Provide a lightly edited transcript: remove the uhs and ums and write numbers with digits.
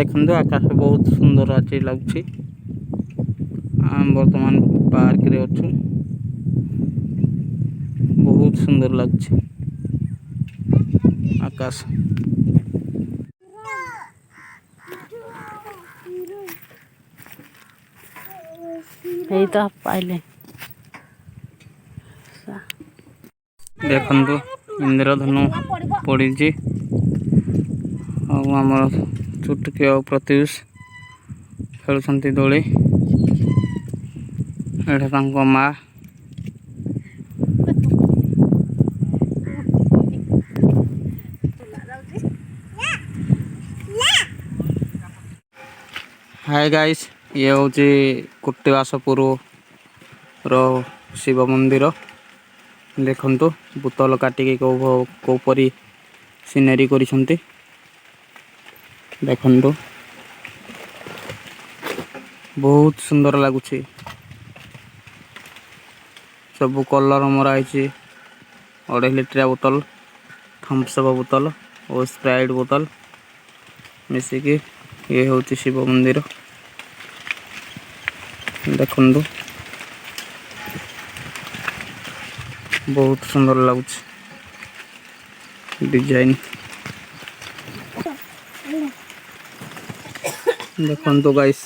देखो आकाश बहुत सुंदर आज लगुच। बर्तमान पार्क रे अच्छु बहुत सुंदर लगुच आकाश। तो पाइले देखु इंद्रधनु पड़ी आमर चुटकी और प्रत्युष खेलुंट दोली एटा माँ हाय गाइस ये हूँ कुट्टिवासपुर रो शिव मंदिर देखु बोतल काटिकी कौपरी सीनेरी करिसेंती देखु बहुत सुंदर लगुच सब कलर मराई 2.5 लिटर बोतल थम्सअप बोतल और स्प्राइट बोतल मिसिकी ये हूँ शिव मंदिर देखु बहुत सुंदर लगुच डिजाइन देखु गाइस।